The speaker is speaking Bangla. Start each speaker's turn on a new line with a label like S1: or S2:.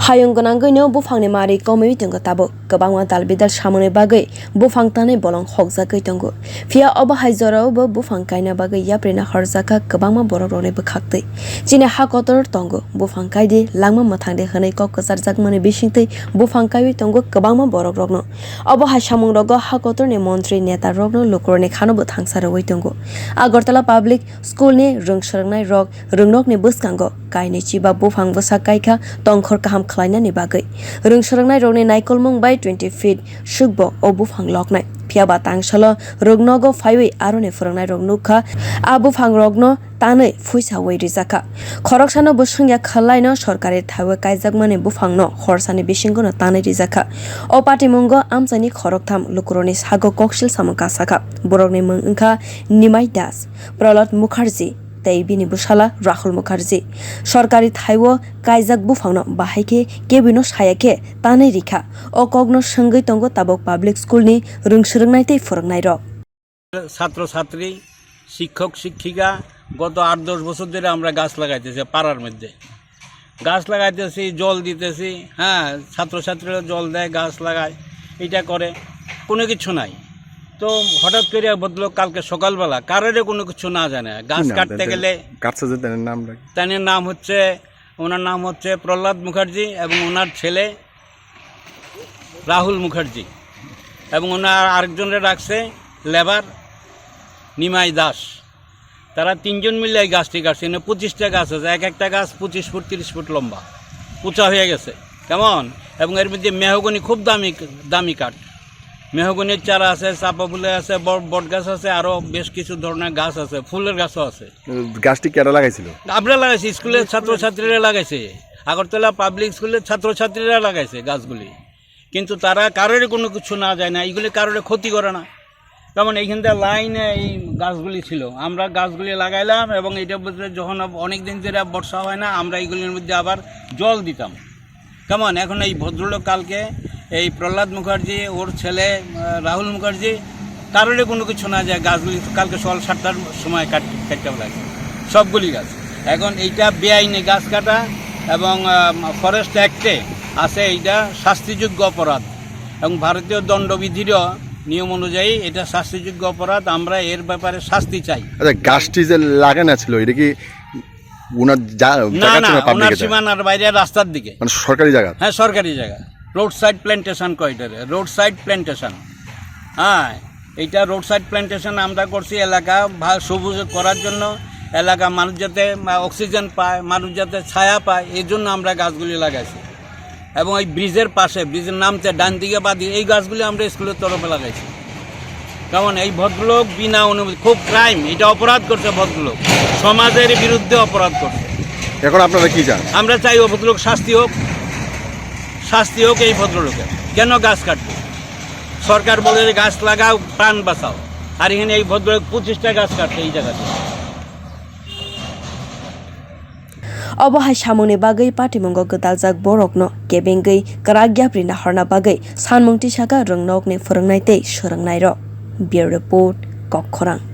S1: Hayung gonanggoino buphangni mari komei tongo Tabok kwbangma dalbidal samungni bagui buphang tanai bolong hokjagui tongo. Phia obo haijorao bo buphang kaina bagui yapri naharjaka kwbangma borok rokni bwkhaktui. Chini ha kotor tongo buphang kaidi langma mathangde hwnai kok kasarjakmani bisingtui buphang kaiwi tongo kwbangma borok rokno. Obo hai samung rogo ha kotorni mantri neta rokno lukuroni khanobo thangsaroi tongo. Agartala public school ni swrwngnai rok Rwngnokni bwskango kaini chiba buphang bwsa kaika tongkhor kaham khlainani bagui swrwngnai rokni naikolmung bai 20 feet sukbo o buphang loknai phiaba tangsalo rognogo phaiwi aroni phwrwngnai rok nukha a buphang rogno tanwi phuisa wei rijaka khorok sano bwsungya khlaino Sarkari thawe kaijakmani buphangno horsani bisingono tanwi rijaka o patimungo amchaini khorok tham lukuroni sago koksil samaka saka borokni mung wngkha nimai das prolot mukherjee tei bini bwsala Rahul Mukherjee Sarkari thaiwo kaijak buphangno bahaike kebino sayake tanai rikha o kogno sungui tongo Tabok public school ni swrwngnai tei phwrwngnai rok
S2: ছাত্র ছাত্রী শিক্ষক শিক্ষিকা গত 8-10 বছর ধরে আমরা গাছ লাগাইতেছি পাড়ার মধ্যে গাছ লাগাইতেছি জল দিতেছি হ্যাঁ ছাত্র ছাত্রীরা জল দেয় গাছ লাগায় এটা করে কোনো কিছু নাই তো হঠাৎ করে ভদ্রলোক কালকে সকালবেলা কারের কোনো কিছু না জানে গাছ কাটতে গেলে তার নাম হচ্ছে ওনার নাম হচ্ছে প্রহ্লাদ মুখার্জি এবং ওনার ছেলে রাহুল মুখার্জি এবং ওনার আরেকজনের রাখছে লেবার নিমাই দাস তারা তিনজন মিলে এই গাছটি কাটছে 25টা গাছ আছে এক একটা গাছ 25 ফুট 30 ফুট লম্বা উঁচা হয়ে গেছে কেমন এবং এর মধ্যে মেহগনি খুব দামি কাঠ মেহগনির চারা আছে চাপা ফুলের আছে বট গাছ আছে আরো বেশ কিছু ধরনের গাছ আছে ফুলের গাছও আছে
S3: গাছটি কেরা লাগাইছিল
S2: আমরা লাগাইছি স্কুলের ছাত্রছাত্রীরা লাগাইছে আগরতলা পাবলিক স্কুলের ছাত্রছাত্রীরা লাগাইছে গাছগুলি কিন্তু তারা কারোর কোনো কিছু না যায় না এইগুলি কারোর ক্ষতি করে না যেমন এইখানটা লাইনে এই গাছগুলি ছিল আমরা গাছগুলি লাগাইলাম এবং এটা যখন অনেক দিন ধরে বর্ষা হয় না আমরা এইগুলির মধ্যে আবার জল দিতাম কেমন এখন এই ভদ্রলোক কালকে এই প্রহ্লাদ মুখার্জি ওর ছেলে রাহুল মুখার্জি কারোর কোনো কিছু না যায় গাছগুলি কালকে সকাল 7টার সময় কাটতে লাগে সবগুলি গাছ এখন এইটা বেআইনি গাছ কাটা এবং ফরেস্ট অ্যাক্টে আছে এইটা শাস্তিযোগ্য অপরাধ এবং ভারতীয় দণ্ডবিধিরও নিয়ম অনুযায়ী এটা শাস্তিযোগ্য অপরাধ আমরা এর ব্যাপারে শাস্তি চাই
S3: আচ্ছা গাছটি যে লাগানো ছিল এটা কি ওনার
S2: ওনার সীমানার বাইরে রাস্তার দিকে
S3: মানে সরকারি জায়গা
S2: হ্যাঁ সরকারি জায়গা রোড সাইড প্ল্যান্টেশন কয়টারে রোড সাইড প্ল্যান্টেশন হ্যাঁ এইটা রোড সাইড প্ল্যান্টেশন আমরা করছি এলাকা সবুজ করার জন্য এলাকা মানুষ যাতে অক্সিজেন পায় মানুষ যাতে ছায়া পায় এই জন্য আমরা গাছগুলি লাগাইছি এবং এই ব্রিজের পাশে ব্রিজের নামতে ডান দিকে বাদি এই গাছগুলি আমরা স্কুলের তরফে লাগাইছি কারণ এই ভদ্রলোক বিনা অনুমতি খুব ক্রাইম এটা অপরাধ করছে ভদ্রলোক সমাজের বিরুদ্ধে অপরাধ করছে
S3: এখন আপনারা কি চান
S2: আমরা চাই ও ভদ্রলোক শাস্তি হোক এই ভদ্রলোকের কেন গাছ কাটবে সরকার বলে যে গাছ লাগাও প্রাণ বাঁচাও আর এখানে এই ভদ্রলোক 25টা গাছ কাটছে এই জায়গাতে
S1: Obohai samungni bagui patimungo gwdaljak borokno kebengwi kwrak yapri naharna bagui sanmung tisaka rwngnokni phwrwngnai tei swrwngnai rok. Bureau report Kokkti.